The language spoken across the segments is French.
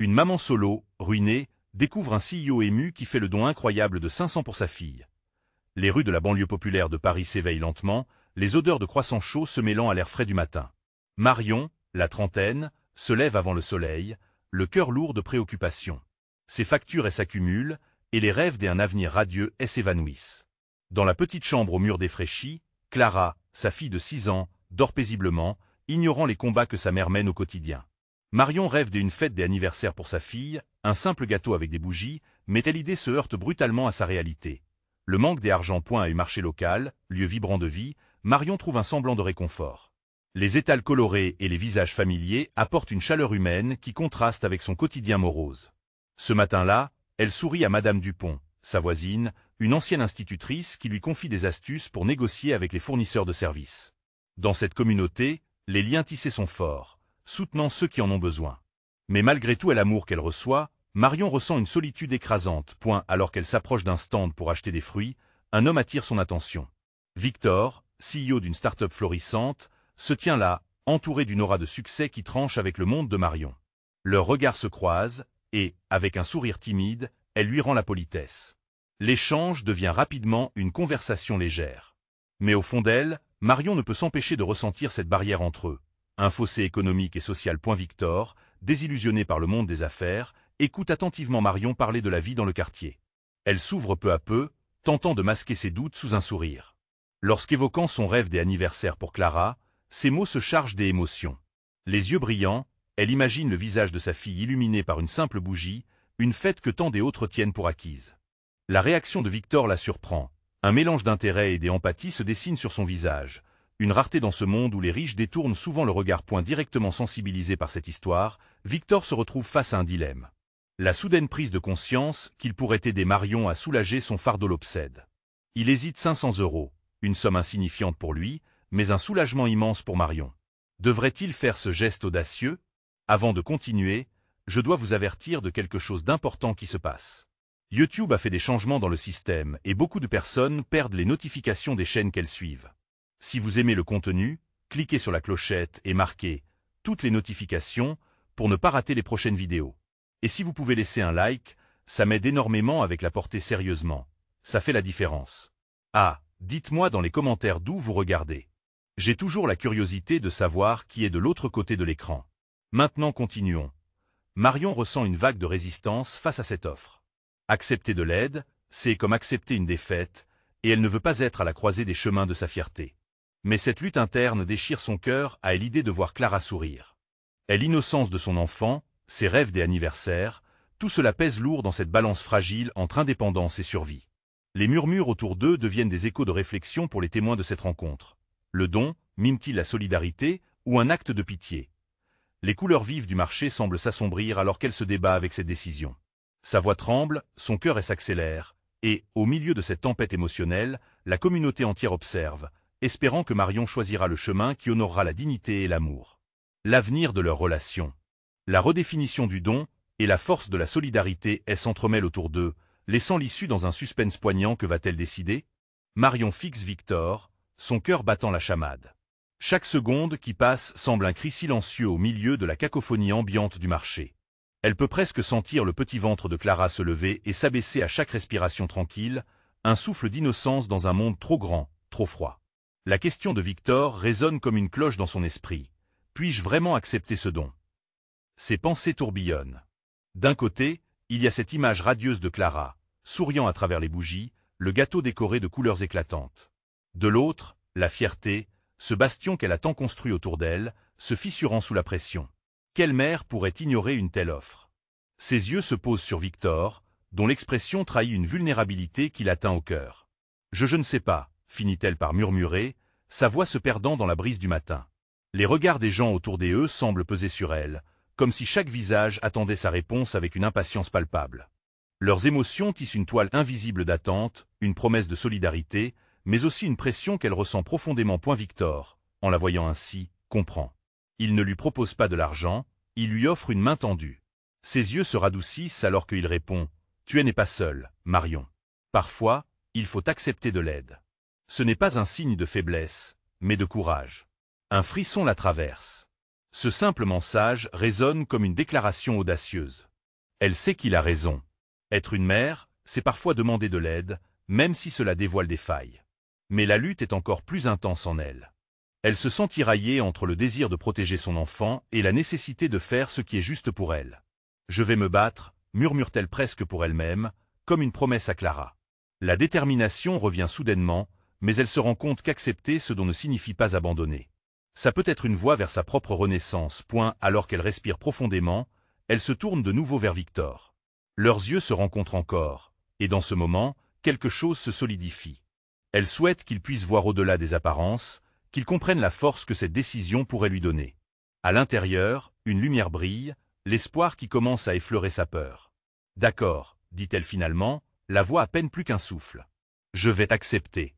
Une maman solo, ruinée, découvre un CEO ému qui fait le don incroyable de 500 pour sa fille. Les rues de la banlieue populaire de Paris s'éveillent lentement, les odeurs de croissants chauds se mêlant à l'air frais du matin. Marion, la trentaine, se lève avant le soleil, le cœur lourd de préoccupations. Ses factures s'accumulent, et les rêves d'un avenir radieux s'évanouissent. Dans la petite chambre aux murs défraîchis, Clara, sa fille de 6 ans, dort paisiblement, ignorant les combats que sa mère mène au quotidien. Marion rêve d'une fête d'anniversaire pour sa fille, un simple gâteau avec des bougies, mais telle idée se heurte brutalement à sa réalité. Le manque des argent point à un marché local, lieu vibrant de vie, Marion trouve un semblant de réconfort. Les étals colorés et les visages familiers apportent une chaleur humaine qui contraste avec son quotidien morose. Ce matin-là, elle sourit à Madame Dupont, sa voisine, une ancienne institutrice qui lui confie des astuces pour négocier avec les fournisseurs de services. Dans cette communauté, les liens tissés sont forts, soutenant ceux qui en ont besoin. Mais malgré tout l'amour qu'elle reçoit, Marion ressent une solitude écrasante. Alors qu'elle s'approche d'un stand pour acheter des fruits, un homme attire son attention. Victor, CEO d'une start-up florissante, se tient là, entouré d'une aura de succès qui tranche avec le monde de Marion. Leurs regards se croisent, et, avec un sourire timide, elle lui rend la politesse. L'échange devient rapidement une conversation légère. Mais au fond d'elle, Marion ne peut s'empêcher de ressentir cette barrière entre eux. Un fossé économique et social. Victor, désillusionné par le monde des affaires, écoute attentivement Marion parler de la vie dans le quartier. Elle s'ouvre peu à peu, tentant de masquer ses doutes sous un sourire. Lorsqu'évoquant son rêve des anniversaires pour Clara, ses mots se chargent d'émotions. Les yeux brillants, elle imagine le visage de sa fille illuminé par une simple bougie, une fête que tant d'autres tiennent pour acquise. La réaction de Victor la surprend. Un mélange d'intérêt et d'empathie se dessine sur son visage. Une rareté dans ce monde où les riches détournent souvent le regard. Directement sensibilisé par cette histoire, Victor se retrouve face à un dilemme. La soudaine prise de conscience qu'il pourrait aider Marion à soulager son fardeau l'obsède. Il hésite. 500 €, une somme insignifiante pour lui, mais un soulagement immense pour Marion. Devrait-il faire ce geste audacieux? Avant de continuer, je dois vous avertir de quelque chose d'important qui se passe. YouTube a fait des changements dans le système et beaucoup de personnes perdent les notifications des chaînes qu'elles suivent. Si vous aimez le contenu, cliquez sur la clochette et marquez « Toutes les notifications » pour ne pas rater les prochaines vidéos. Et si vous pouvez laisser un like, ça m'aide énormément avec la portée sérieusement. Ça fait la différence. Ah, dites-moi dans les commentaires d'où vous regardez. J'ai toujours la curiosité de savoir qui est de l'autre côté de l'écran. Maintenant continuons. Marion ressent une vague de résistance face à cette offre. Accepter de l'aide, c'est comme accepter une défaite, et elle ne veut pas être à la croisée des chemins de sa fierté. Mais cette lutte interne déchire son cœur à l'idée de voir Clara sourire. Et l'innocence de son enfant, ses rêves des anniversaires, tout cela pèse lourd dans cette balance fragile entre indépendance et survie. Les murmures autour d'eux deviennent des échos de réflexion pour les témoins de cette rencontre. Le don, mime-t-il la solidarité, ou un acte de pitié? Les couleurs vives du marché semblent s'assombrir alors qu'elle se débat avec cette décision. Sa voix tremble, son cœur s'accélère, et, au milieu de cette tempête émotionnelle, la communauté entière observe, espérant que Marion choisira le chemin qui honorera la dignité et l'amour. L'avenir de leur relation. La redéfinition du don et la force de la solidarité s'entremêlent autour d'eux, laissant l'issue dans un suspense poignant. Que va-t-elle décider? Marion fixe Victor, son cœur battant la chamade. Chaque seconde qui passe semble un cri silencieux au milieu de la cacophonie ambiante du marché. Elle peut presque sentir le petit ventre de Clara se lever et s'abaisser à chaque respiration tranquille, un souffle d'innocence dans un monde trop grand, trop froid. La question de Victor résonne comme une cloche dans son esprit. Puis-je vraiment accepter ce don? Ses pensées tourbillonnent. D'un côté, il y a cette image radieuse de Clara, souriant à travers les bougies, le gâteau décoré de couleurs éclatantes. De l'autre, la fierté, ce bastion qu'elle a tant construit autour d'elle, se fissurant sous la pression. Quelle mère pourrait ignorer une telle offre? Ses yeux se posent sur Victor, dont l'expression trahit une vulnérabilité qui l'atteint au cœur. Je ne sais pas, finit-elle par murmurer, sa voix se perdant dans la brise du matin. Les regards des gens autour d'eux semblent peser sur elle, comme si chaque visage attendait sa réponse avec une impatience palpable. Leurs émotions tissent une toile invisible d'attente, une promesse de solidarité, mais aussi une pression qu'elle ressent profondément. Victor, en la voyant ainsi, comprend. Il ne lui propose pas de l'argent, il lui offre une main tendue. Ses yeux se radoucissent alors qu'il répond « Tu n'es pas seule, Marion. Parfois, il faut accepter de l'aide. » Ce n'est pas un signe de faiblesse, mais de courage. Un frisson la traverse. Ce simple mensage résonne comme une déclaration audacieuse. Elle sait qu'il a raison. Être une mère, c'est parfois demander de l'aide, même si cela dévoile des failles. Mais la lutte est encore plus intense en elle. Elle se sent tiraillée entre le désir de protéger son enfant et la nécessité de faire ce qui est juste pour elle. « Je vais me battre », murmure-t-elle presque pour elle-même, comme une promesse à Clara. La détermination revient soudainement, mais elle se rend compte qu'accepter ce don ne signifie pas abandonner. Ça peut être une voie vers sa propre renaissance. Alors qu'elle respire profondément, elle se tourne de nouveau vers Victor. Leurs yeux se rencontrent encore, et dans ce moment, quelque chose se solidifie. Elle souhaite qu'il puisse voir au-delà des apparences, qu'il comprenne la force que cette décision pourrait lui donner. À l'intérieur, une lumière brille, l'espoir qui commence à effleurer sa peur. « D'accord, » dit-elle finalement, la voix à peine plus qu'un souffle. « Je vais t'accepter. »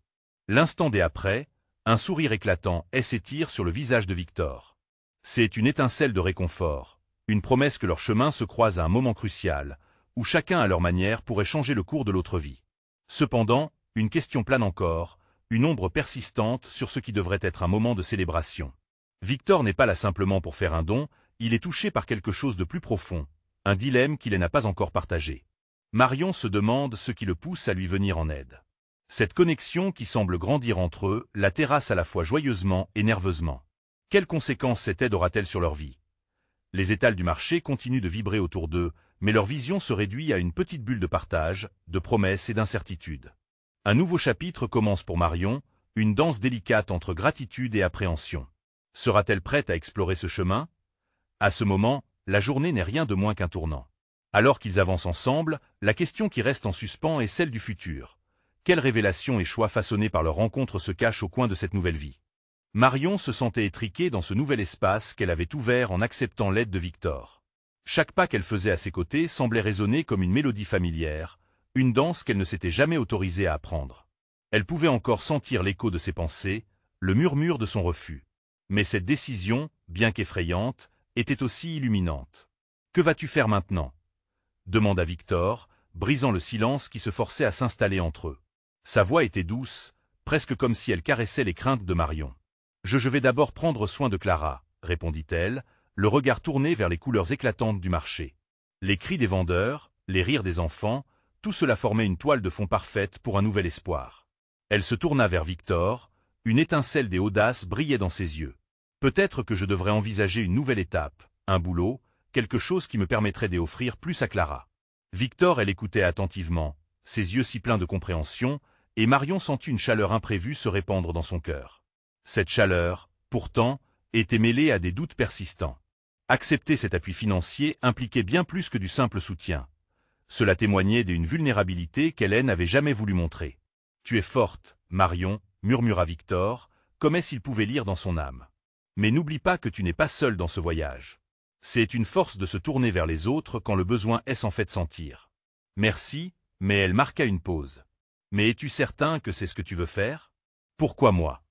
L'instant d'après, un sourire éclatant s'étire sur le visage de Victor. C'est une étincelle de réconfort, une promesse que leurs chemins se croisent à un moment crucial, où chacun à leur manière pourrait changer le cours de l'autre vie. Cependant, une question plane encore, une ombre persistante sur ce qui devrait être un moment de célébration. Victor n'est pas là simplement pour faire un don, il est touché par quelque chose de plus profond, un dilemme qu'il n'a pas encore partagé. Marion se demande ce qui le pousse à lui venir en aide. Cette connexion qui semble grandir entre eux la terrasse à la fois joyeusement et nerveusement. Quelles conséquences cette aide aura-t-elle sur leur vie? Les étals du marché continuent de vibrer autour d'eux, mais leur vision se réduit à une petite bulle de partage, de promesses et d'incertitude. Un nouveau chapitre commence pour Marion, une danse délicate entre gratitude et appréhension. Sera-t-elle prête à explorer ce chemin? À ce moment, la journée n'est rien de moins qu'un tournant. Alors qu'ils avancent ensemble, la question qui reste en suspens est celle du futur. Quelles révélations et choix façonnés par leur rencontre se cachent au coin de cette nouvelle vie? Marion se sentait étriquée dans ce nouvel espace qu'elle avait ouvert en acceptant l'aide de Victor. Chaque pas qu'elle faisait à ses côtés semblait résonner comme une mélodie familière, une danse qu'elle ne s'était jamais autorisée à apprendre. Elle pouvait encore sentir l'écho de ses pensées, le murmure de son refus. Mais cette décision, bien qu'effrayante, était aussi illuminante. « Que vas-tu faire maintenant ?» demanda Victor, brisant le silence qui se forçait à s'installer entre eux. Sa voix était douce, presque comme si elle caressait les craintes de Marion. « Je vais d'abord prendre soin de Clara, » répondit-elle, le regard tourné vers les couleurs éclatantes du marché. Les cris des vendeurs, les rires des enfants, tout cela formait une toile de fond parfaite pour un nouvel espoir. Elle se tourna vers Victor, une étincelle des audaces brillait dans ses yeux. « Peut-être que je devrais envisager une nouvelle étape, un boulot, quelque chose qui me permettrait d'offrir plus à Clara. » Victor, elle écoutait attentivement, ses yeux si pleins de compréhension, et Marion sentit une chaleur imprévue se répandre dans son cœur. Cette chaleur, pourtant, était mêlée à des doutes persistants. Accepter cet appui financier impliquait bien plus que du simple soutien. Cela témoignait d'une vulnérabilité qu'Hélène n'avait jamais voulu montrer. « Tu es forte, Marion, » murmura Victor, comme s'il pouvait lire dans son âme. « Mais n'oublie pas que tu n'es pas seule dans ce voyage. C'est une force de se tourner vers les autres quand le besoin est s'en fait sentir. » Merci, mais elle marqua une pause. « Mais es-tu certain que c'est ce que tu veux faire? Pourquoi moi ?»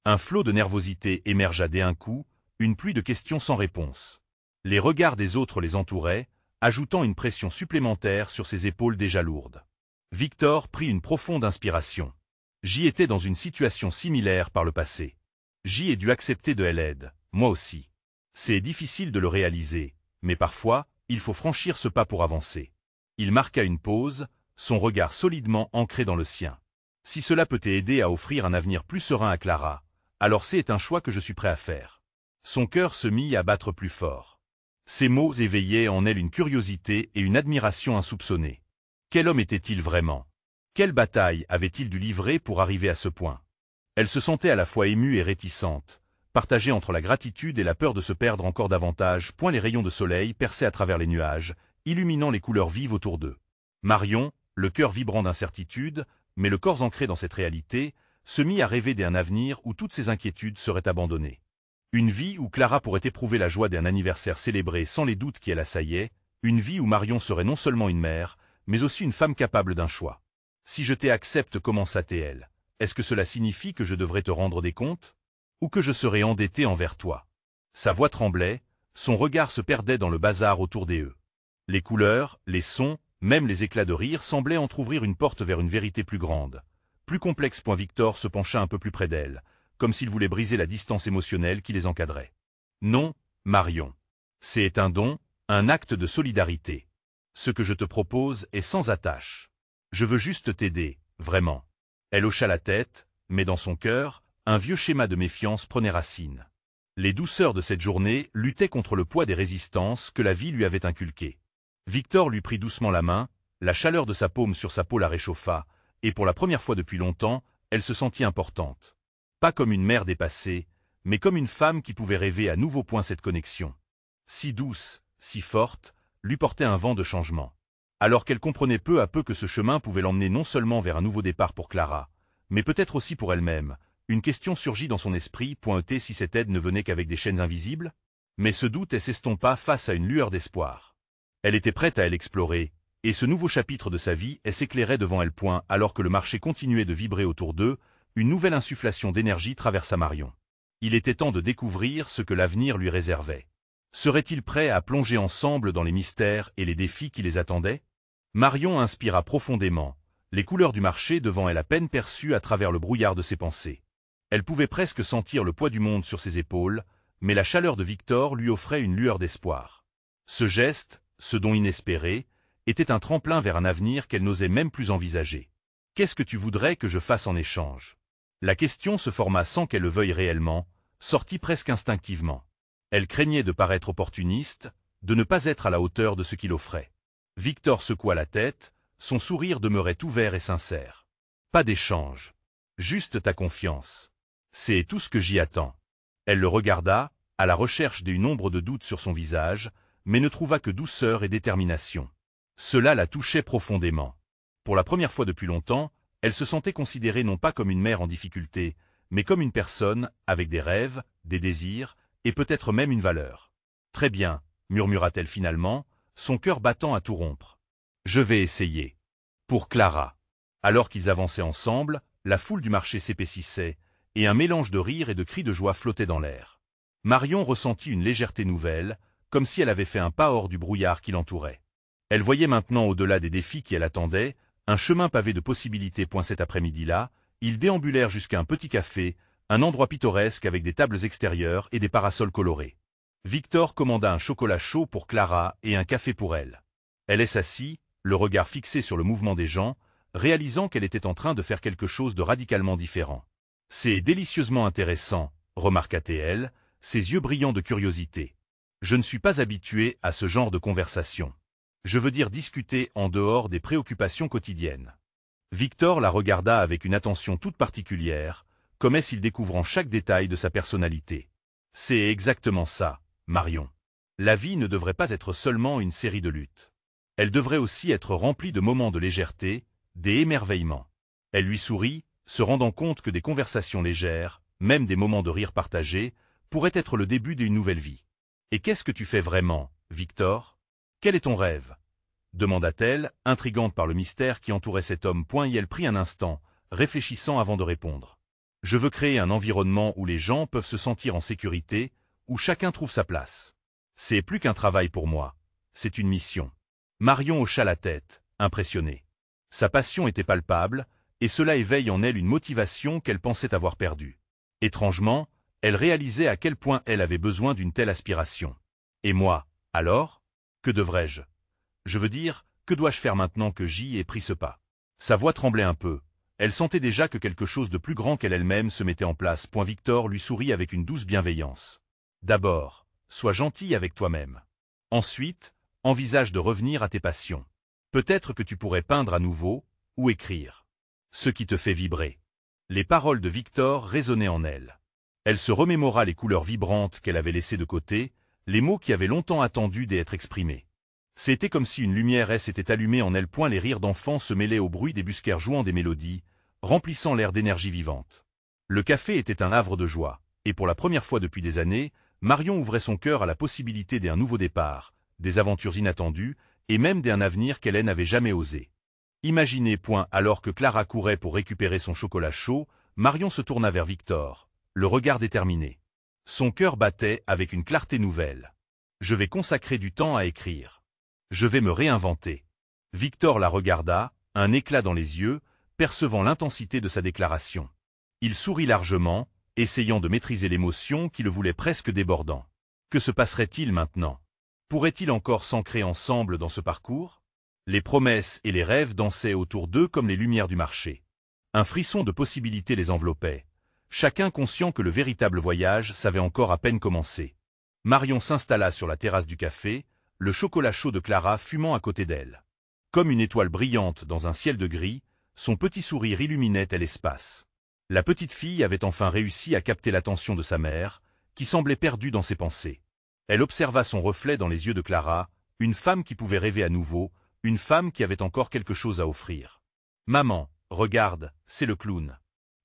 Un flot de nervosité émergea d'un coup, une pluie de questions sans réponse. Les regards des autres les entouraient, ajoutant une pression supplémentaire sur ses épaules déjà lourdes. Victor prit une profonde inspiration. J'y étais dans une situation similaire par le passé. J'y ai dû accepter de l'aide, moi aussi. C'est difficile de le réaliser, mais parfois, il faut franchir ce pas pour avancer. Il marqua une pause, son regard solidement ancré dans le sien. Si cela peut t'aider à offrir un avenir plus serein à Clara, alors c'est un choix que je suis prêt à faire. Son cœur se mit à battre plus fort. Ces mots éveillaient en elle une curiosité et une admiration insoupçonnées. Quel homme était-il vraiment? Quelle bataille avait-il dû livrer pour arriver à ce point? Elle se sentait à la fois émue et réticente, partagée entre la gratitude et la peur de se perdre encore davantage. Les rayons de soleil perçaient à travers les nuages, illuminant les couleurs vives autour d'eux. Marion, le cœur vibrant d'incertitude, mais le corps ancré dans cette réalité, se mit à rêver d'un avenir où toutes ses inquiétudes seraient abandonnées. Une vie où Clara pourrait éprouver la joie d'un anniversaire célébré sans les doutes qui l'assaillaient, une vie où Marion serait non seulement une mère, mais aussi une femme capable d'un choix. « Si je t'accepte, commença-t-elle, est-ce que cela signifie que je devrais te rendre des comptes? Ou que je serai endetté envers toi ?» Sa voix tremblait, son regard se perdait dans le bazar autour d'eux. Les couleurs, les sons, même les éclats de rire semblaient entr'ouvrir une porte vers une vérité plus grande, plus complexe. Victor se pencha un peu plus près d'elle, comme s'il voulait briser la distance émotionnelle qui les encadrait. « Non, Marion. C'est un don, un acte de solidarité. Ce que je te propose est sans attache. Je veux juste t'aider, vraiment. Elle hocha la tête, mais dans son cœur, un vieux schéma de méfiance prenait racine. Les douceurs de cette journée luttaient contre le poids des résistances que la vie lui avait inculquées. Victor lui prit doucement la main, la chaleur de sa paume sur sa peau la réchauffa, et pour la première fois depuis longtemps, elle se sentit importante. Pas comme une mère dépassée, mais comme une femme qui pouvait rêver à nouveau point cette connexion. Si douce, si forte, lui portait un vent de changement. Alors qu'elle comprenait peu à peu que ce chemin pouvait l'emmener non seulement vers un nouveau départ pour Clara, mais peut-être aussi pour elle-même, une question surgit dans son esprit, si cette aide ne venait qu'avec des chaînes invisibles? Mais ce doute s'estompa face à une lueur d'espoir. Elle était prête à l'explorer, et ce nouveau chapitre de sa vie s'éclairait devant elle. Alors que le marché continuait de vibrer autour d'eux, une nouvelle insufflation d'énergie traversa Marion. Il était temps de découvrir ce que l'avenir lui réservait. Serait-il prêt à plonger ensemble dans les mystères et les défis qui les attendaient? Marion inspira profondément, les couleurs du marché devant elle à peine perçues à travers le brouillard de ses pensées. Elle pouvait presque sentir le poids du monde sur ses épaules, mais la chaleur de Victor lui offrait une lueur d'espoir. Ce geste, ce don inespéré, était un tremplin vers un avenir qu'elle n'osait même plus envisager. « Qu'est-ce que tu voudrais que je fasse en échange ?» La question se forma sans qu'elle le veuille réellement, sortit presque instinctivement. Elle craignait de paraître opportuniste, de ne pas être à la hauteur de ce qu'il offrait. Victor secoua la tête, son sourire demeurait ouvert et sincère. « Pas d'échange. Juste ta confiance. C'est tout ce que j'y attends. » Elle le regarda, à la recherche d'une ombre de doute sur son visage, mais ne trouva que douceur et détermination. Cela la touchait profondément. Pour la première fois depuis longtemps, elle se sentait considérée non pas comme une mère en difficulté, mais comme une personne, avec des rêves, des désirs, et peut-être même une valeur. « Très bien, » murmura-t-elle finalement, son cœur battant à tout rompre. « Je vais essayer. » Pour Clara. Alors qu'ils avançaient ensemble, la foule du marché s'épaississait, et un mélange de rires et de cris de joie flottait dans l'air. Marion ressentit une légèreté nouvelle, comme si elle avait fait un pas hors du brouillard qui l'entourait. Elle voyait maintenant au-delà des défis qui l'attendaient, un chemin pavé de possibilités. Cet après-midi-là, ils déambulèrent jusqu'à un petit café, un endroit pittoresque avec des tables extérieures et des parasols colorés. Victor commanda un chocolat chaud pour Clara et un café pour elle. Elle s'assit, le regard fixé sur le mouvement des gens, réalisant qu'elle était en train de faire quelque chose de radicalement différent. « C'est délicieusement intéressant, » remarqua-t-elle, ses yeux brillants de curiosité. « Je ne suis pas habitué à ce genre de conversation. Je veux dire discuter en dehors des préoccupations quotidiennes. » Victor la regarda avec une attention toute particulière, comme s'il découvrant chaque détail de sa personnalité. « C'est exactement ça, Marion. La vie ne devrait pas être seulement une série de luttes. Elle devrait aussi être remplie de moments de légèreté, des émerveillements. » Elle lui sourit, se rendant compte que des conversations légères, même des moments de rire partagés, pourraient être le début d'une nouvelle vie. « Et qu'est-ce que tu fais vraiment, Victor? Quel est ton rêve ?» demanda-t-elle, intrigante par le mystère qui entourait cet homme. Et elle prit un instant, réfléchissant avant de répondre. « Je veux créer un environnement où les gens peuvent se sentir en sécurité, où chacun trouve sa place. C'est plus qu'un travail pour moi, c'est une mission. » Marion hocha la tête, impressionnée. Sa passion était palpable, et cela éveille en elle une motivation qu'elle pensait avoir perdue. Étrangement, elle réalisait à quel point elle avait besoin d'une telle aspiration. « Et moi, alors? Que devrais-je? Je veux dire, que dois-je faire maintenant que j'y ai pris ce pas ?» Sa voix tremblait un peu. Elle sentait déjà que quelque chose de plus grand qu'elle-même se mettait en place. Victor lui sourit avec une douce bienveillance. « D'abord, sois gentil avec toi-même. Ensuite, envisage de revenir à tes passions. Peut-être que tu pourrais peindre à nouveau, ou écrire. Ce qui te fait vibrer. » Les paroles de Victor résonnaient en elle. Elle se remémora les couleurs vibrantes qu'elle avait laissées de côté, les mots qui avaient longtemps attendu d'être exprimés. C'était comme si une lumière s'était allumée en elle. Les rires d'enfants se mêlaient au bruit des busqueurs jouant des mélodies, remplissant l'air d'énergie vivante. Le café était un havre de joie, et pour la première fois depuis des années, Marion ouvrait son cœur à la possibilité d'un nouveau départ, des aventures inattendues, et même d'un avenir qu'elle n'avait jamais osé. Imaginez. Alors que Clara courait pour récupérer son chocolat chaud, Marion se tourna vers Victor, le regard déterminé. Son cœur battait avec une clarté nouvelle. « Je vais consacrer du temps à écrire. Je vais me réinventer. » Victor la regarda, un éclat dans les yeux, percevant l'intensité de sa déclaration. Il sourit largement, essayant de maîtriser l'émotion qui le voulait presque débordant. Que se passerait-il maintenant? Pourraient-ils encore s'ancrer ensemble dans ce parcours? Les promesses et les rêves dansaient autour d'eux comme les lumières du marché. Un frisson de possibilités les enveloppait, chacun conscient que le véritable voyage savait encore à peine commencer. Marion s'installa sur la terrasse du café, le chocolat chaud de Clara fumant à côté d'elle. Comme une étoile brillante dans un ciel de gris, son petit sourire illuminait l'espace. La petite fille avait enfin réussi à capter l'attention de sa mère, qui semblait perdue dans ses pensées. Elle observa son reflet dans les yeux de Clara, une femme qui pouvait rêver à nouveau, une femme qui avait encore quelque chose à offrir. « Maman, regarde, c'est le clown. »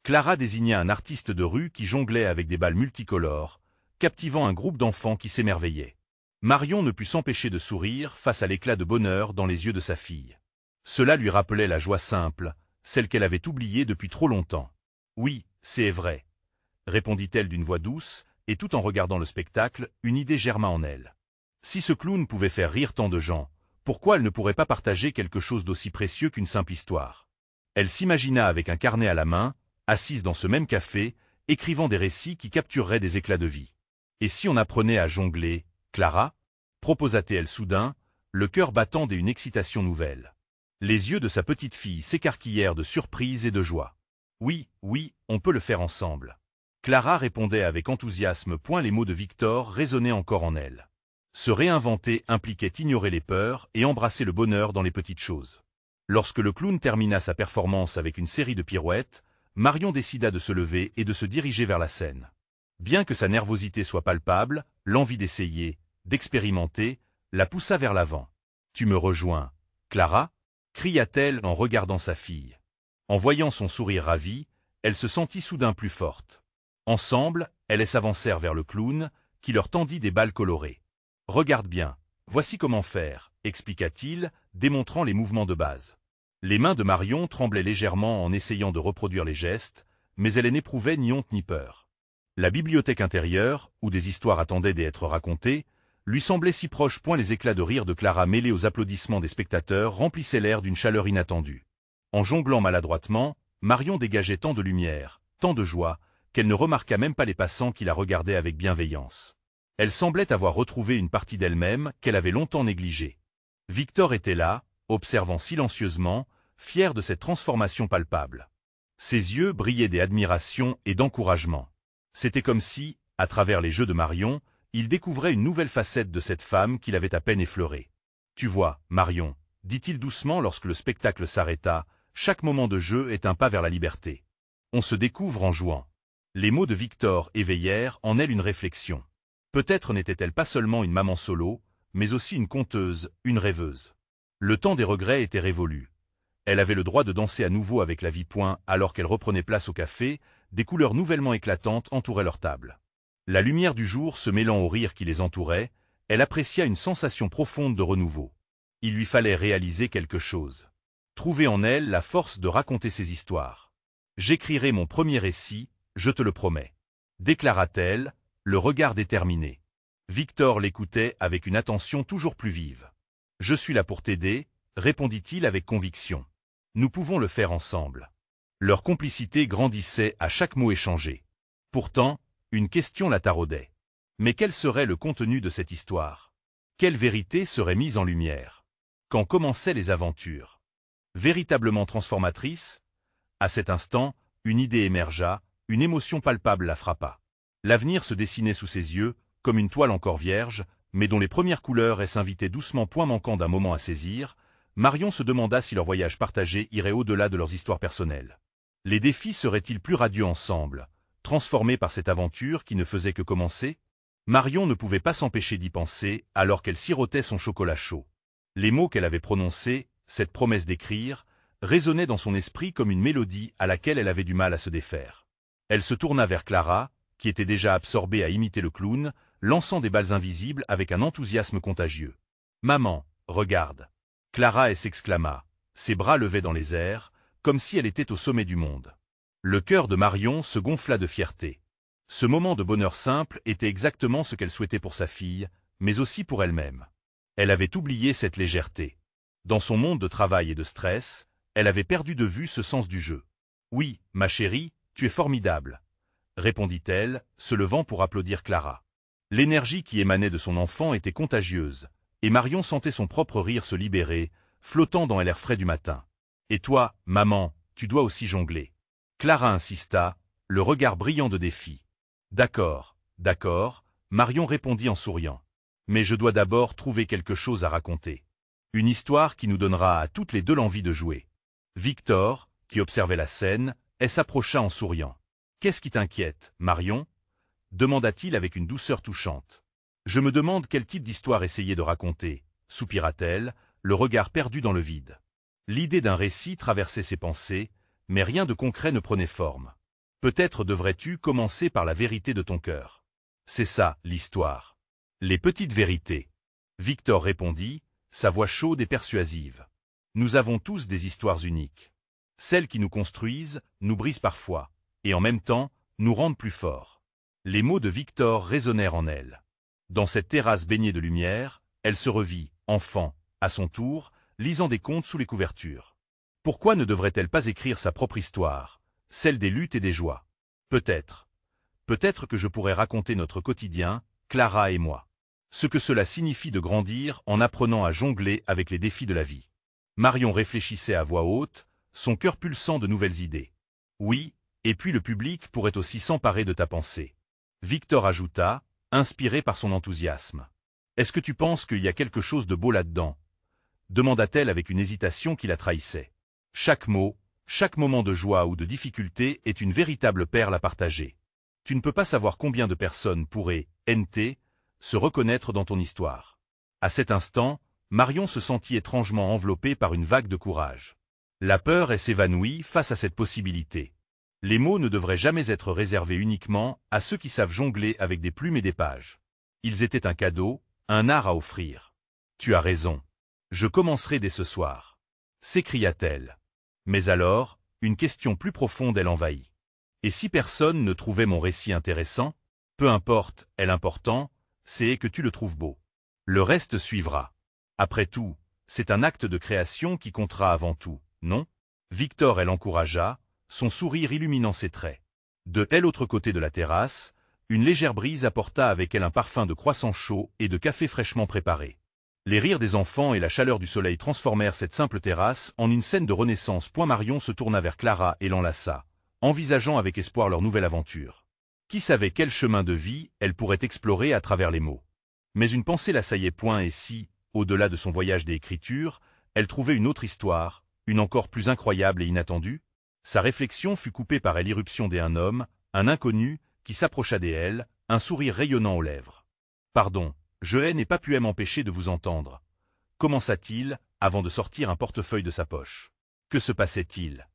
Clara désigna un artiste de rue qui jonglait avec des balles multicolores, captivant un groupe d'enfants qui s'émerveillaient. Marion ne put s'empêcher de sourire face à l'éclat de bonheur dans les yeux de sa fille. Cela lui rappelait la joie simple, celle qu'elle avait oubliée depuis trop longtemps. « Oui, c'est vrai, » répondit-elle d'une voix douce, et tout en regardant le spectacle, une idée germa en elle. Si ce clown pouvait faire rire tant de gens, pourquoi elle ne pourrait pas partager quelque chose d'aussi précieux qu'une simple histoire? Elle s'imagina avec un carnet à la main, assise dans ce même café, écrivant des récits qui captureraient des éclats de vie. Et si on apprenait à jongler, Clara? Proposa-t-elle soudain, le cœur battant d'une excitation nouvelle. Les yeux de sa petite fille s'écarquillèrent de surprise et de joie. Oui, oui, on peut le faire ensemble. Clara répondait avec enthousiasme, point les mots de Victor résonnaient encore en elle. Se réinventer impliquait ignorer les peurs et embrasser le bonheur dans les petites choses. Lorsque le clown termina sa performance avec une série de pirouettes, Marion décida de se lever et de se diriger vers la scène. Bien que sa nervosité soit palpable, l'envie d'essayer, d'expérimenter, la poussa vers l'avant. « Tu me rejoins, Clara ?» cria-t-elle en regardant sa fille. En voyant son sourire ravi, elle se sentit soudain plus forte. Ensemble, elles s'avancèrent vers le clown, qui leur tendit des balles colorées. « Regarde bien, voici comment faire, » expliqua-t-il, démontrant les mouvements de base. Les mains de Marion tremblaient légèrement en essayant de reproduire les gestes, mais elle n'éprouvait ni honte ni peur. La bibliothèque intérieure, où des histoires attendaient d'être racontées, lui semblait si proche, point les éclats de rire de Clara mêlés aux applaudissements des spectateurs remplissaient l'air d'une chaleur inattendue. En jonglant maladroitement, Marion dégageait tant de lumière, tant de joie, qu'elle ne remarqua même pas les passants qui la regardaient avec bienveillance. Elle semblait avoir retrouvé une partie d'elle-même qu'elle avait longtemps négligée. Victor était là, observant silencieusement, fier de cette transformation palpable. Ses yeux brillaient d'admiration et d'encouragement. C'était comme si, à travers les jeux de Marion, il découvrait une nouvelle facette de cette femme qu'il avait à peine effleurée. « Tu vois, Marion, » dit-il doucement lorsque le spectacle s'arrêta, « chaque moment de jeu est un pas vers la liberté. On se découvre en jouant. » Les mots de Victor éveillèrent en elle une réflexion. Peut-être n'était-elle pas seulement une maman solo, mais aussi une conteuse, une rêveuse. Le temps des regrets était révolu. Elle avait le droit de danser à nouveau avec la vie. Alors qu'elle reprenait place au café, des couleurs nouvellement éclatantes entouraient leur table. La lumière du jour se mêlant au rire qui les entourait, elle apprécia une sensation profonde de renouveau. Il lui fallait réaliser quelque chose. Trouver en elle la force de raconter ses histoires. « J'écrirai mon premier récit, je te le promets. » déclara-t-elle, le regard déterminé. Victor l'écoutait avec une attention toujours plus vive. « Je suis là pour t'aider, » répondit-il avec conviction. « Nous pouvons le faire ensemble. » Leur complicité grandissait à chaque mot échangé. Pourtant, une question la taraudait. Mais quel serait le contenu de cette histoire? Quelle vérité serait mise en lumière? Quand commençaient les aventures? Véritablement transformatrice? À cet instant, une idée émergea, une émotion palpable la frappa. L'avenir se dessinait sous ses yeux, comme une toile encore vierge, mais dont les premières couleurs s'invitaient doucement, point manquant d'un moment à saisir. Marion se demanda si leur voyage partagé irait au-delà de leurs histoires personnelles. Les défis seraient-ils plus radieux ensemble, transformés par cette aventure qui ne faisait que commencer? Marion ne pouvait pas s'empêcher d'y penser, alors qu'elle sirotait son chocolat chaud. Les mots qu'elle avait prononcés, cette promesse d'écrire, résonnaient dans son esprit comme une mélodie à laquelle elle avait du mal à se défaire. Elle se tourna vers Clara, qui était déjà absorbée à imiter le clown, lançant des balles invisibles avec un enthousiasme contagieux. « Maman, regarde !» Clara s'exclama, ses bras levés dans les airs, comme si elle était au sommet du monde. Le cœur de Marion se gonfla de fierté. Ce moment de bonheur simple était exactement ce qu'elle souhaitait pour sa fille, mais aussi pour elle-même. Elle avait oublié cette légèreté. Dans son monde de travail et de stress, elle avait perdu de vue ce sens du jeu. « Oui, ma chérie, tu es formidable », répondit-elle, se levant pour applaudir Clara. L'énergie qui émanait de son enfant était contagieuse, et Marion sentait son propre rire se libérer, flottant dans l'air frais du matin. « Et toi, maman, tu dois aussi jongler. » Clara insista, le regard brillant de défi. « D'accord, d'accord, » Marion répondit en souriant. « Mais je dois d'abord trouver quelque chose à raconter. Une histoire qui nous donnera à toutes les deux l'envie de jouer. » Victor, qui observait la scène, s'approcha en souriant. « Qu'est-ce qui t'inquiète, Marion ?» demanda-t-il avec une douceur touchante. « Je me demande quel type d'histoire essayer de raconter, » soupira-t-elle, le regard perdu dans le vide. L'idée d'un récit traversait ses pensées, mais rien de concret ne prenait forme. « Peut-être devrais-tu commencer par la vérité de ton cœur. C'est ça, l'histoire. Les petites vérités. » Victor répondit, sa voix chaude et persuasive. « Nous avons tous des histoires uniques. Celles qui nous construisent, nous brisent parfois, et en même temps, nous rendent plus forts. » Les mots de Victor résonnèrent en elle. Dans cette terrasse baignée de lumière, elle se revit, enfant, à son tour, lisant des contes sous les couvertures. Pourquoi ne devrait-elle pas écrire sa propre histoire, celle des luttes et des joies? Peut-être. Peut-être que je pourrais raconter notre quotidien, Clara et moi. Ce que cela signifie de grandir en apprenant à jongler avec les défis de la vie. Marion réfléchissait à voix haute, son cœur pulsant de nouvelles idées. Oui, et puis le public pourrait aussi s'emparer de ta pensée. Victor ajouta, inspiré par son enthousiasme. « Est-ce que tu penses qu'il y a quelque chose de beau là-dedans » demanda-t-elle avec une hésitation qui la trahissait. Chaque mot, chaque moment de joie ou de difficulté est une véritable perle à partager. Tu ne peux pas savoir combien de personnes pourraient, se reconnaître dans ton histoire. À cet instant, Marion se sentit étrangement enveloppée par une vague de courage. La peur s'évanouit face à cette possibilité. Les mots ne devraient jamais être réservés uniquement à ceux qui savent jongler avec des plumes et des pages. Ils étaient un cadeau, un art à offrir. Tu as raison. Je commencerai dès ce soir. S'écria-t-elle. Mais alors, une question plus profonde l'envahit. Et si personne ne trouvait mon récit intéressant? Peu importe, l'important, c'est que tu le trouves beau. Le reste suivra. Après tout, c'est un acte de création qui comptera avant tout, non? Victor l'encouragea, son sourire illuminant ses traits. De l'autre côté de la terrasse, une légère brise apporta avec elle un parfum de croissants chauds et de café fraîchement préparé. Les rires des enfants et la chaleur du soleil transformèrent cette simple terrasse en une scène de renaissance. Marion se tourna vers Clara et l'enlaça, envisageant avec espoir leur nouvelle aventure. Qui savait quel chemin de vie elle pourrait explorer à travers les mots. Mais une pensée l'assaillait point et si, au-delà de son voyage d'écriture, elle trouvait une autre histoire, une encore plus incroyable et inattendue? Sa réflexion fut coupée par l'irruption d'un homme, un inconnu, qui s'approcha d'elle, un sourire rayonnant aux lèvres. « Pardon, je n'ai pas pu m'empêcher de vous entendre. » commença-t-il, avant de sortir un portefeuille de sa poche. Que se passait-il?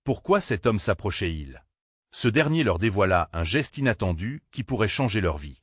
Pourquoi cet homme s'approchait-il? Ce dernier leur dévoila un geste inattendu qui pourrait changer leur vie.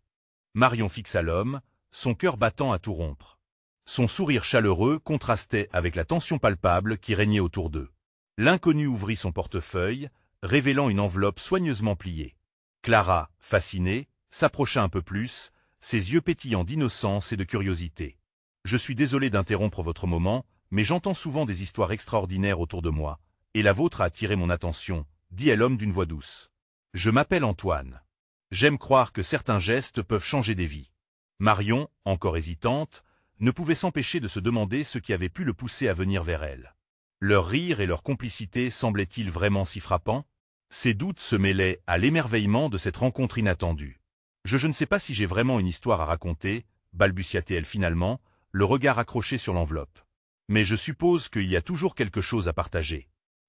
Marion fixa l'homme, son cœur battant à tout rompre. Son sourire chaleureux contrastait avec la tension palpable qui régnait autour d'eux. L'inconnu ouvrit son portefeuille, révélant une enveloppe soigneusement pliée. Clara, fascinée, s'approcha un peu plus, ses yeux pétillants d'innocence et de curiosité. « Je suis désolé d'interrompre votre moment, mais j'entends souvent des histoires extraordinaires autour de moi, et la vôtre a attiré mon attention, » dit l'homme d'une voix douce. « Je m'appelle Antoine. J'aime croire que certains gestes peuvent changer des vies. » Marion, encore hésitante, ne pouvait s'empêcher de se demander ce qui avait pu le pousser à venir vers elle. Leur rire et leur complicité semblaient-ils vraiment si frappants? Ses doutes se mêlaient à l'émerveillement de cette rencontre inattendue. « Je ne sais pas si j'ai vraiment une histoire à raconter, » balbutia-t-elle finalement, le regard accroché sur l'enveloppe. « Mais je suppose qu'il y a toujours quelque chose à partager. »«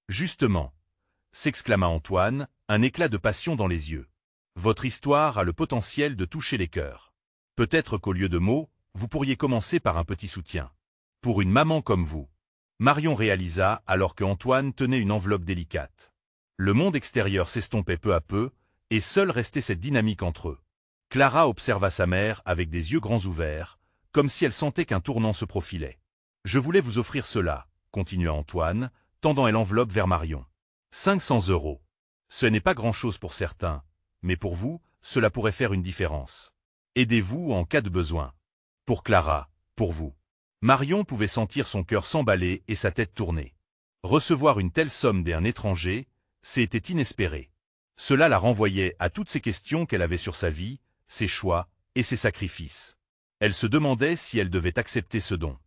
Justement !» s'exclama Antoine, un éclat de passion dans les yeux. « Votre histoire a le potentiel de toucher les cœurs. Peut-être qu'au lieu de mots, vous pourriez commencer par un petit soutien. Pour une maman comme vous. » Marion réalisa alors que Antoine tenait une enveloppe délicate. Le monde extérieur s'estompait peu à peu, et seule restait cette dynamique entre eux. Clara observa sa mère avec des yeux grands ouverts, comme si elle sentait qu'un tournant se profilait. « Je voulais vous offrir cela, » continua Antoine, tendant l'enveloppe vers Marion. 500 €. Ce n'est pas grand-chose pour certains, mais pour vous, cela pourrait faire une différence. Aidez-vous en cas de besoin. Pour Clara, pour vous. Marion pouvait sentir son cœur s'emballer et sa tête tourner. Recevoir une telle somme d'un étranger, c'était inespéré. Cela la renvoyait à toutes ces questions qu'elle avait sur sa vie, ses choix, et ses sacrifices. Elle se demandait si elle devait accepter ce don.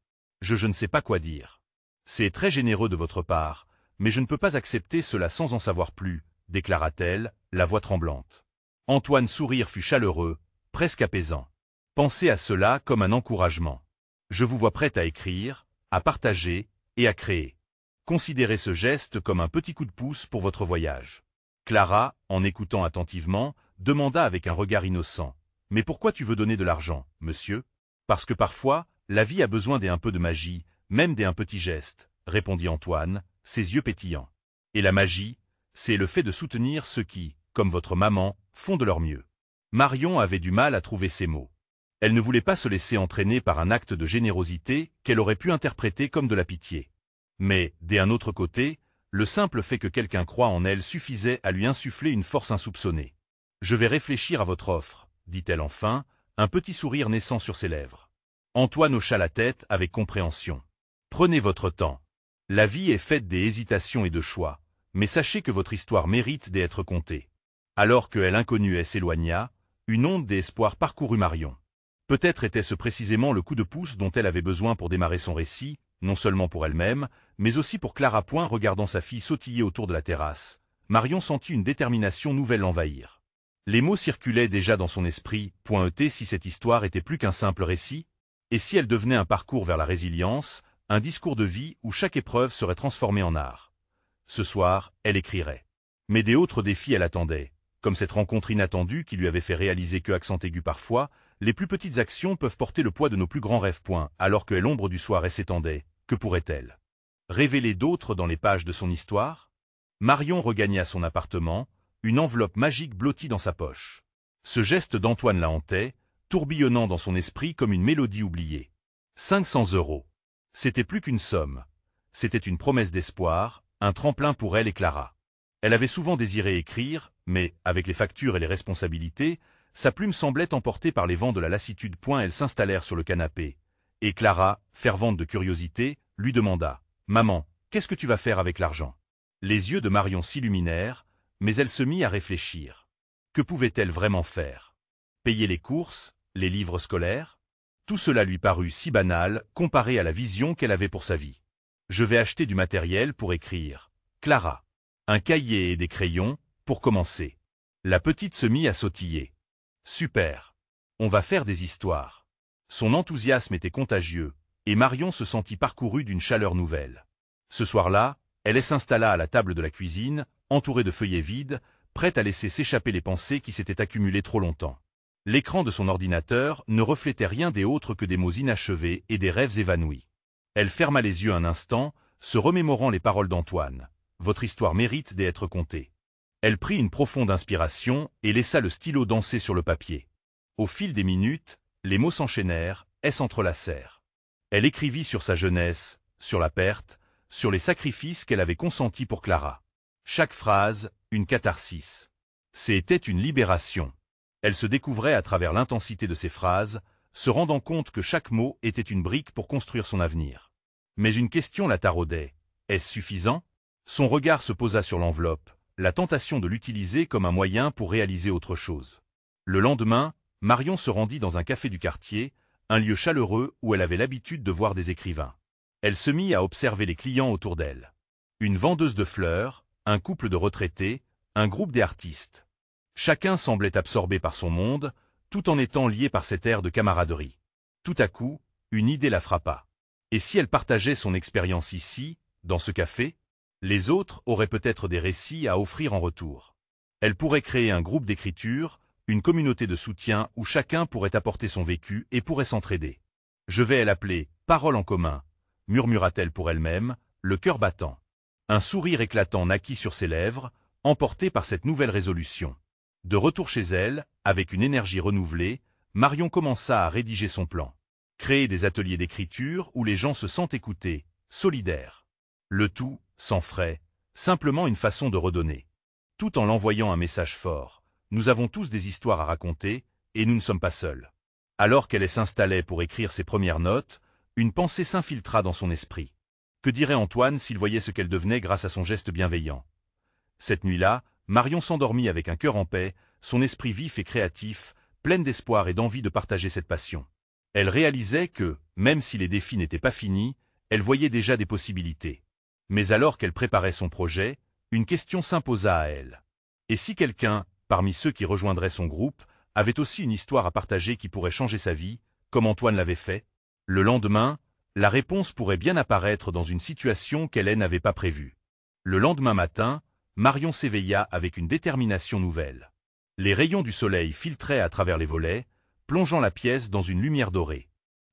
Je ne sais pas quoi dire. C'est très généreux de votre part, mais je ne peux pas accepter cela sans en savoir plus, déclara-t-elle, la voix tremblante. Antoine's sourire fut chaleureux, presque apaisant. Pensez à cela comme un encouragement. Je vous vois prête à écrire, à partager et à créer. Considérez ce geste comme un petit coup de pouce pour votre voyage. Clara, en écoutant attentivement, demanda avec un regard innocent. « Mais pourquoi tu veux donner de l'argent, monsieur ?»« Parce que parfois, la vie a besoin d'un peu de magie, même d'un petit geste, » répondit Antoine, ses yeux pétillants. « Et la magie, c'est le fait de soutenir ceux qui, comme votre maman, font de leur mieux. » Marion avait du mal à trouver ces mots. Elle ne voulait pas se laisser entraîner par un acte de générosité qu'elle aurait pu interpréter comme de la pitié. Mais, d'un autre côté, le simple fait que quelqu'un croie en elle suffisait à lui insuffler une force insoupçonnée. « Je vais réfléchir à votre offre, » dit-elle enfin, un petit sourire naissant sur ses lèvres. Antoine hocha la tête avec compréhension. « Prenez votre temps. La vie est faite des hésitations et de choix, mais sachez que votre histoire mérite d'être contée. » Alors que l'inconnue s'éloigna, une onde d'espoir parcourut Marion. Peut-être était-ce précisément le coup de pouce dont elle avait besoin pour démarrer son récit, non seulement pour elle-même, mais aussi pour Clara. Regardant sa fille sautiller autour de la terrasse, Marion sentit une détermination nouvelle l'envahir. Les mots circulaient déjà dans son esprit. Si cette histoire était plus qu'un simple récit, et si elle devenait un parcours vers la résilience, un discours de vie où chaque épreuve serait transformée en art. Ce soir, elle écrirait. Mais d'autres défis elle attendait, comme cette rencontre inattendue qui lui avait fait réaliser que, accent aigu parfois, les plus petites actions peuvent porter le poids de nos plus grands rêves. Alors que l'ombre du soir s'étendait, que pourrait-elle révéler d'autres dans les pages de son histoire? Marion regagna son appartement, une enveloppe magique blottie dans sa poche. Ce geste d'Antoine la hantait, tourbillonnant dans son esprit comme une mélodie oubliée. 500 €. C'était plus qu'une somme. C'était une promesse d'espoir, un tremplin pour elle et Clara. Elle avait souvent désiré écrire, mais, avec les factures et les responsabilités, sa plume semblait emportée par les vents de la lassitude. Elles s'installèrent sur le canapé, et Clara, fervente de curiosité, lui demanda « Maman, qu'est-ce que tu vas faire avec l'argent ?» Les yeux de Marion s'illuminèrent, mais elle se mit à réfléchir. Que pouvait-elle vraiment faire? Payer les courses, les livres scolaires? Tout cela lui parut si banal comparé à la vision qu'elle avait pour sa vie. « Je vais acheter du matériel pour écrire. Clara. Un cahier et des crayons, pour commencer. » La petite se mit à sautiller. « Super. On va faire des histoires. » Son enthousiasme était contagieux, et Marion se sentit parcourue d'une chaleur nouvelle. Ce soir-là, elle s'installa à la table de la cuisine, entourée de feuillets vides, prête à laisser s'échapper les pensées qui s'étaient accumulées trop longtemps. L'écran de son ordinateur ne reflétait rien d'autre que des mots inachevés et des rêves évanouis. Elle ferma les yeux un instant, se remémorant les paroles d'Antoine. « Votre histoire mérite d'être contée. » Elle prit une profonde inspiration et laissa le stylo danser sur le papier. Au fil des minutes, les mots s'enchaînèrent, s'entrelacèrent. Elle écrivit sur sa jeunesse, sur la perte, sur les sacrifices qu'elle avait consentis pour Clara. Chaque phrase, une catharsis. C'était une libération. Elle se découvrait à travers l'intensité de ses phrases, se rendant compte que chaque mot était une brique pour construire son avenir. Mais une question la taraudait. Est-ce suffisant? Son regard se posa sur l'enveloppe, la tentation de l'utiliser comme un moyen pour réaliser autre chose. Le lendemain, Marion se rendit dans un café du quartier, un lieu chaleureux où elle avait l'habitude de voir des écrivains. Elle se mit à observer les clients autour d'elle. Une vendeuse de fleurs, un couple de retraités, un groupe d'artistes. Chacun semblait absorbé par son monde, tout en étant lié par cet air de camaraderie. Tout à coup, une idée la frappa. Et si elle partageait son expérience ici, dans ce café? Les autres auraient peut-être des récits à offrir en retour. Elle pourrait créer un groupe d'écriture, une communauté de soutien où chacun pourrait apporter son vécu et pourrait s'entraider. Je vais l'appeler « Parole en commun », murmura-t-elle pour elle-même, le cœur battant. Un sourire éclatant naquit sur ses lèvres, emporté par cette nouvelle résolution. De retour chez elle, avec une énergie renouvelée, Marion commença à rédiger son plan. Créer des ateliers d'écriture où les gens se sentent écoutés, solidaires. Le tout, sans frais, simplement une façon de redonner. Tout en l'envoyant un message fort. Nous avons tous des histoires à raconter, et nous ne sommes pas seuls. Alors qu'elle s'installait pour écrire ses premières notes, une pensée s'infiltra dans son esprit. Que dirait Antoine s'il voyait ce qu'elle devenait grâce à son geste bienveillant? Cette nuit-là, Marion s'endormit avec un cœur en paix, son esprit vif et créatif, pleine d'espoir et d'envie de partager cette passion. Elle réalisait que, même si les défis n'étaient pas finis, elle voyait déjà des possibilités. Mais alors qu'elle préparait son projet, une question s'imposa à elle. Et si quelqu'un, parmi ceux qui rejoindraient son groupe, avait aussi une histoire à partager qui pourrait changer sa vie, comme Antoine l'avait fait? Le lendemain, la réponse pourrait bien apparaître dans une situation qu'elle n'avait pas prévue. Le lendemain matin, Marion s'éveilla avec une détermination nouvelle. Les rayons du soleil filtraient à travers les volets, plongeant la pièce dans une lumière dorée.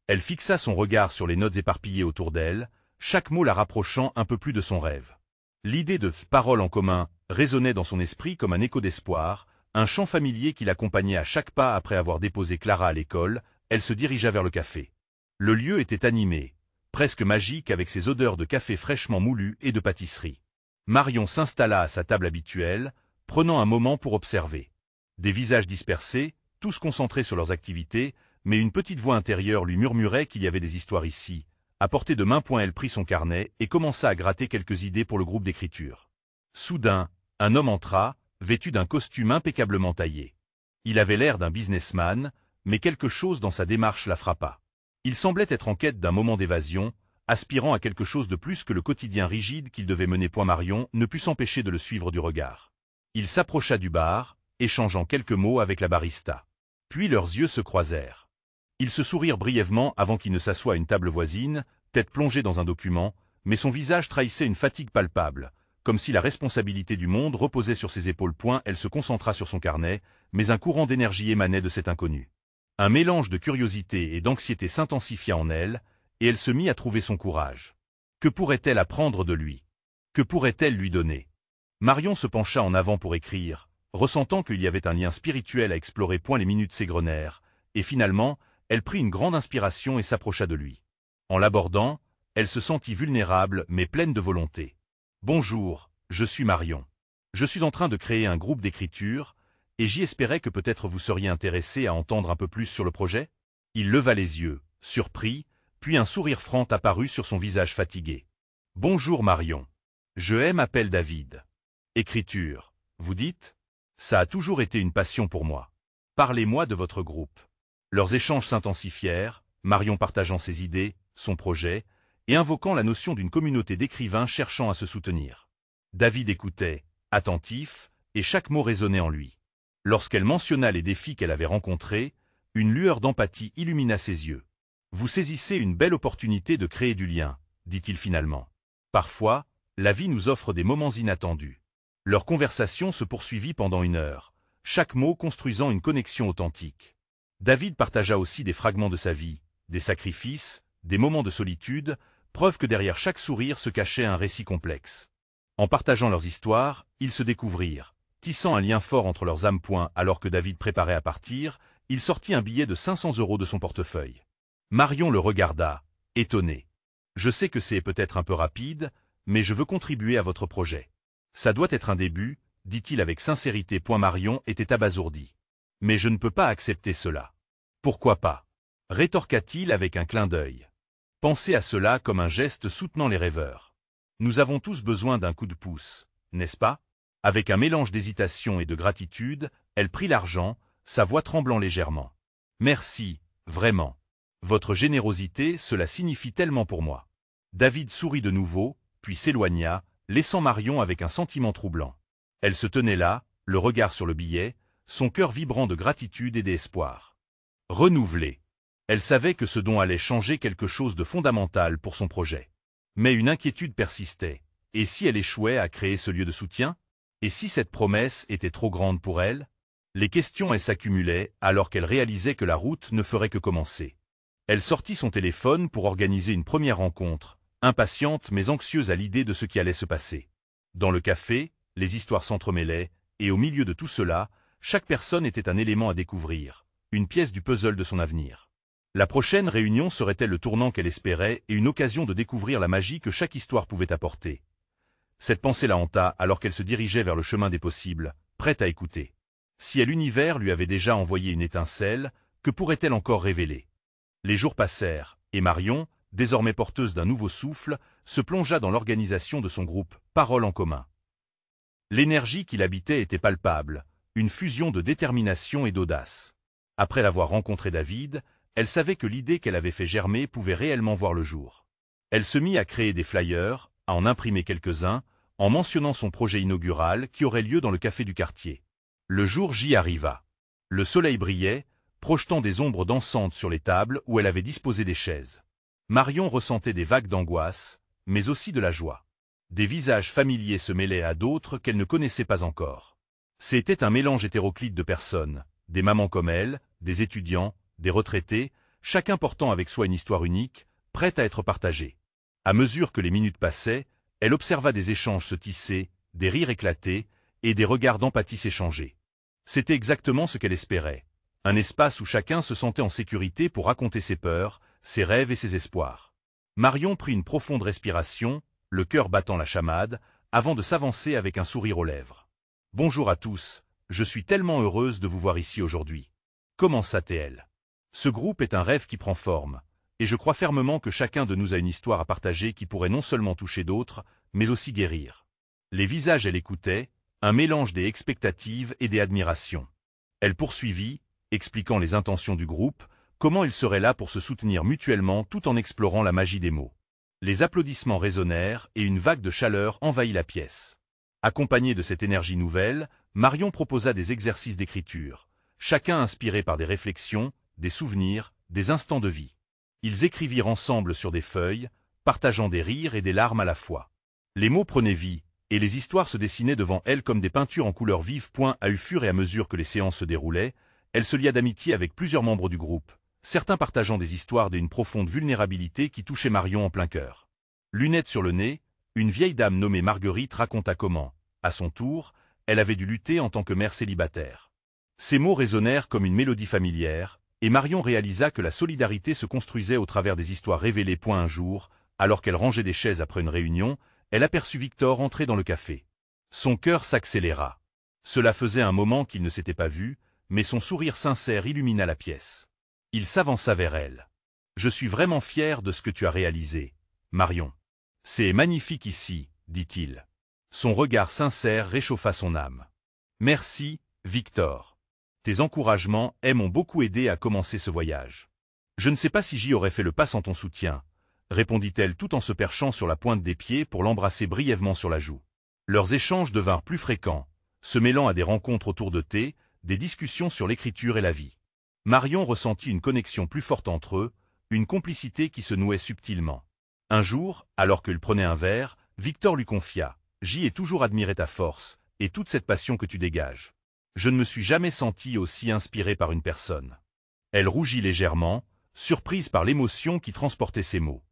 Elle fixa son regard sur les notes éparpillées autour d'elle, chaque mot la rapprochant un peu plus de son rêve. L'idée de « parole en commun » résonnait dans son esprit comme un écho d'espoir, un chant familier qui l'accompagnait à chaque pas après avoir déposé Clara à l'école. Elle se dirigea vers le café. Le lieu était animé, presque magique avec ses odeurs de café fraîchement moulu et de pâtisserie. Marion s'installa à sa table habituelle, prenant un moment pour observer. Des visages dispersés, tous concentrés sur leurs activités, mais une petite voix intérieure lui murmurait qu'il y avait des histoires ici. À portée de main point elle prit son carnet et commença à gratter quelques idées pour le groupe d'écriture. Soudain, un homme entra, vêtu d'un costume impeccablement taillé. Il avait l'air d'un businessman, mais quelque chose dans sa démarche la frappa. Il semblait être en quête d'un moment d'évasion, aspirant à quelque chose de plus que le quotidien rigide qu'il devait mener. Marion ne put s'empêcher de le suivre du regard. Il s'approcha du bar, échangeant quelques mots avec la barista. Puis leurs yeux se croisèrent. Ils se sourirent brièvement avant qu'il ne s'assoie à une table voisine, tête plongée dans un document, mais son visage trahissait une fatigue palpable, comme si la responsabilité du monde reposait sur ses épaules. Elle se concentra sur son carnet, mais un courant d'énergie émanait de cet inconnu. Un mélange de curiosité et d'anxiété s'intensifia en elle, et elle se mit à trouver son courage. Que pourrait-elle apprendre de lui? Que pourrait-elle lui donner? Marion se pencha en avant pour écrire, ressentant qu'il y avait un lien spirituel à explorer. Les minutes s'égrenèrent, et finalement, elle prit une grande inspiration et s'approcha de lui. En l'abordant, elle se sentit vulnérable mais pleine de volonté. « Bonjour, je suis Marion. Je suis en train de créer un groupe d'écriture, et j'y espérais que peut-être vous seriez intéressé à entendre un peu plus sur le projet ?» Il leva les yeux, surpris, puis un sourire franc apparut sur son visage fatigué. « Bonjour Marion. Je m'appelle David. Écriture, vous dites? Ça a toujours été une passion pour moi. Parlez-moi de votre groupe. » Leurs échanges s'intensifièrent, Marion partageant ses idées, son projet, et invoquant la notion d'une communauté d'écrivains cherchant à se soutenir. David écoutait, attentif, et chaque mot résonnait en lui. Lorsqu'elle mentionna les défis qu'elle avait rencontrés, une lueur d'empathie illumina ses yeux. « Vous saisissez une belle opportunité de créer du lien, » dit-il finalement. « Parfois, la vie nous offre des moments inattendus. » Leur conversation se poursuivit pendant 1 heure, chaque mot construisant une connexion authentique. David partagea aussi des fragments de sa vie, des sacrifices, des moments de solitude, preuve que derrière chaque sourire se cachait un récit complexe. En partageant leurs histoires, ils se découvrirent, tissant un lien fort entre leurs âmes. Alors que David préparait à partir, il sortit un billet de 500 € de son portefeuille. Marion le regarda, étonnée. « Je sais que c'est peut-être un peu rapide, mais je veux contribuer à votre projet. Ça doit être un début, » dit-il avec sincérité. Marion était abasourdie. « Mais je ne peux pas accepter cela. »« Pourquoi pas ?» rétorqua-t-il avec un clin d'œil. « Pensez à cela comme un geste soutenant les rêveurs. Nous avons tous besoin d'un coup de pouce, n'est-ce pas ?» Avec un mélange d'hésitation et de gratitude, elle prit l'argent, sa voix tremblant légèrement. « Merci, vraiment. Votre générosité, cela signifie tellement pour moi. » David sourit de nouveau, puis s'éloigna, laissant Marion avec un sentiment troublant. Elle se tenait là, le regard sur le billet, son cœur vibrant de gratitude et d'espoir. Renouvelée. Elle savait que ce don allait changer quelque chose de fondamental pour son projet. Mais une inquiétude persistait. Et si elle échouait à créer ce lieu de soutien? Et si cette promesse était trop grande pour elle? Les questions s'accumulaient alors qu'elle réalisait que la route ne ferait que commencer. Elle sortit son téléphone pour organiser une première rencontre, impatiente mais anxieuse à l'idée de ce qui allait se passer. Dans le café, les histoires s'entremêlaient, et au milieu de tout cela, chaque personne était un élément à découvrir, une pièce du puzzle de son avenir. La prochaine réunion serait-elle le tournant qu'elle espérait et une occasion de découvrir la magie que chaque histoire pouvait apporter? Cette pensée la hanta alors qu'elle se dirigeait vers le chemin des possibles, prête à écouter. Si l'univers lui avait déjà envoyé une étincelle, que pourrait-elle encore révéler? Les jours passèrent, et Marion, désormais porteuse d'un nouveau souffle, se plongea dans l'organisation de son groupe « Parole en commun ». L'énergie qui l'habitait était palpable, une fusion de détermination et d'audace. Après l'avoir rencontré David, elle savait que l'idée qu'elle avait fait germer pouvait réellement voir le jour. Elle se mit à créer des flyers, à en imprimer quelques-uns, en mentionnant son projet inaugural qui aurait lieu dans le café du quartier. Le jour J arriva. Le soleil brillait, projetant des ombres dansantes sur les tables où elle avait disposé des chaises. Marion ressentait des vagues d'angoisse, mais aussi de la joie. Des visages familiers se mêlaient à d'autres qu'elle ne connaissait pas encore. C'était un mélange hétéroclite de personnes, des mamans comme elle, des étudiants, des retraités, chacun portant avec soi une histoire unique, prête à être partagée. À mesure que les minutes passaient, elle observa des échanges se tisser, des rires éclater, et des regards d'empathie s'échanger. C'était exactement ce qu'elle espérait. Un espace où chacun se sentait en sécurité pour raconter ses peurs, ses rêves et ses espoirs. Marion prit une profonde respiration, le cœur battant la chamade, avant de s'avancer avec un sourire aux lèvres. « Bonjour à tous, je suis tellement heureuse de vous voir ici aujourd'hui. » Commença-t-elle. Ce groupe est un rêve qui prend forme, et je crois fermement que chacun de nous a une histoire à partager qui pourrait non seulement toucher d'autres, mais aussi guérir. Les visages elle écoutait, un mélange des expectatives et des admirations. Elle poursuivit, expliquant les intentions du groupe, comment ils seraient là pour se soutenir mutuellement tout en explorant la magie des mots. Les applaudissements résonnèrent et une vague de chaleur envahit la pièce. Accompagnée de cette énergie nouvelle, Marion proposa des exercices d'écriture, chacun inspiré par des réflexions, des souvenirs, des instants de vie. Ils écrivirent ensemble sur des feuilles, partageant des rires et des larmes à la fois. Les mots prenaient vie, et les histoires se dessinaient devant elle comme des peintures en couleurs vives. À fur et à mesure que les séances se déroulaient, elle se lia d'amitié avec plusieurs membres du groupe, certains partageant des histoires d'une profonde vulnérabilité qui touchait Marion en plein cœur. Lunettes sur le nez, une vieille dame nommée Marguerite raconta comment, à son tour, elle avait dû lutter en tant que mère célibataire. Ces mots résonnèrent comme une mélodie familière, et Marion réalisa que la solidarité se construisait au travers des histoires révélées. Un jour, alors qu'elle rangeait des chaises après une réunion, elle aperçut Victor entrer dans le café. Son cœur s'accéléra. Cela faisait un moment qu'ils ne s'étaient pas vus, mais son sourire sincère illumina la pièce. Il s'avança vers elle. « Je suis vraiment fier de ce que tu as réalisé, Marion. C'est magnifique ici, dit-il. Son regard sincère réchauffa son âme. « Merci, Victor. Tes encouragements m'ont beaucoup aidé à commencer ce voyage. Je ne sais pas si j'y aurais fait le pas sans ton soutien, » répondit-elle tout en se perchant sur la pointe des pieds pour l'embrasser brièvement sur la joue. Leurs échanges devinrent plus fréquents, se mêlant à des rencontres autour de thé, des discussions sur l'écriture et la vie. Marion ressentit une connexion plus forte entre eux, une complicité qui se nouait subtilement. Un jour, alors qu'il prenait un verre, Victor lui confia « J'y ai toujours admiré ta force, et toute cette passion que tu dégages. Je ne me suis jamais senti aussi inspiré par une personne. » Elle rougit légèrement, surprise par l'émotion qui transportait ses mots.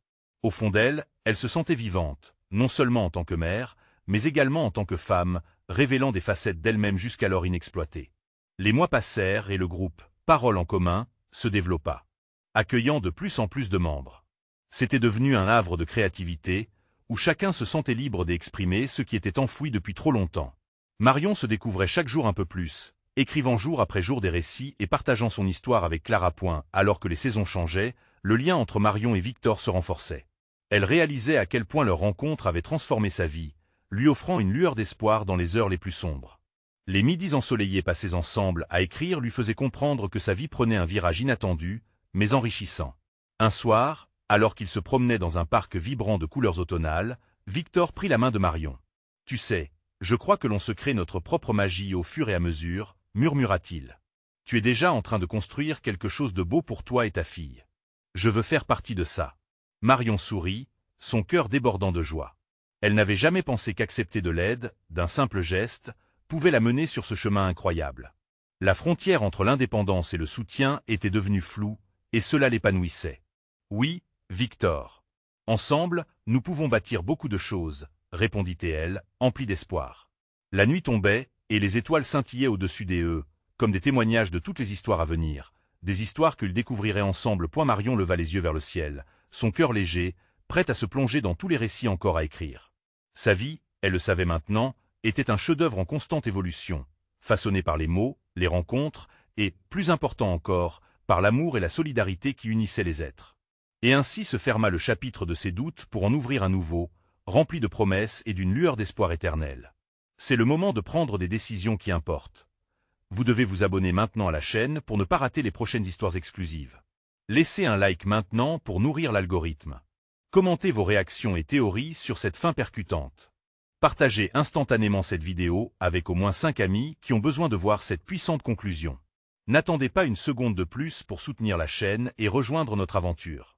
Au fond d'elle, elle se sentait vivante, non seulement en tant que mère, mais également en tant que femme, révélant des facettes d'elle-même jusqu'alors inexploitées. Les mois passèrent et le groupe, Paroles en commun, se développa, accueillant de plus en plus de membres. C'était devenu un havre de créativité, où chacun se sentait libre d'exprimer ce qui était enfoui depuis trop longtemps. Marion se découvrait chaque jour un peu plus, écrivant jour après jour des récits et partageant son histoire avec Clara. Alors que les saisons changeaient, le lien entre Marion et Victor se renforçait. Elle réalisait à quel point leur rencontre avait transformé sa vie, lui offrant une lueur d'espoir dans les heures les plus sombres. Les midis ensoleillés passés ensemble à écrire lui faisaient comprendre que sa vie prenait un virage inattendu, mais enrichissant. Un soir, alors qu'il se promenait dans un parc vibrant de couleurs automnales, Victor prit la main de Marion. « Tu sais, je crois que l'on se crée notre propre magie au fur et à mesure, » murmura-t-il. « Tu es déjà en train de construire quelque chose de beau pour toi et ta fille. Je veux faire partie de ça. » Marion sourit, son cœur débordant de joie. Elle n'avait jamais pensé qu'accepter de l'aide, d'un simple geste, pouvait la mener sur ce chemin incroyable. La frontière entre l'indépendance et le soutien était devenue floue, et cela l'épanouissait. « Oui, Victor. Ensemble, nous pouvons bâtir beaucoup de choses, » répondit-elle, emplie d'espoir. La nuit tombait, et les étoiles scintillaient au-dessus des comme des témoignages de toutes les histoires à venir, des histoires qu'ils découvriraient ensemble. Marion leva les yeux vers le ciel, son cœur léger, prête à se plonger dans tous les récits encore à écrire. Sa vie, elle le savait maintenant, était un chef-d'œuvre en constante évolution, façonné par les mots, les rencontres, et, plus important encore, par l'amour et la solidarité qui unissaient les êtres. Et ainsi se ferma le chapitre de ses doutes pour en ouvrir un nouveau, rempli de promesses et d'une lueur d'espoir éternel. C'est le moment de prendre des décisions qui importent. Vous devez vous abonner maintenant à la chaîne pour ne pas rater les prochaines histoires exclusives. Laissez un like maintenant pour nourrir l'algorithme. Commentez vos réactions et théories sur cette fin percutante. Partagez instantanément cette vidéo avec au moins 5 amis qui ont besoin de voir cette puissante conclusion. N'attendez pas une seconde de plus pour soutenir la chaîne et rejoindre notre aventure.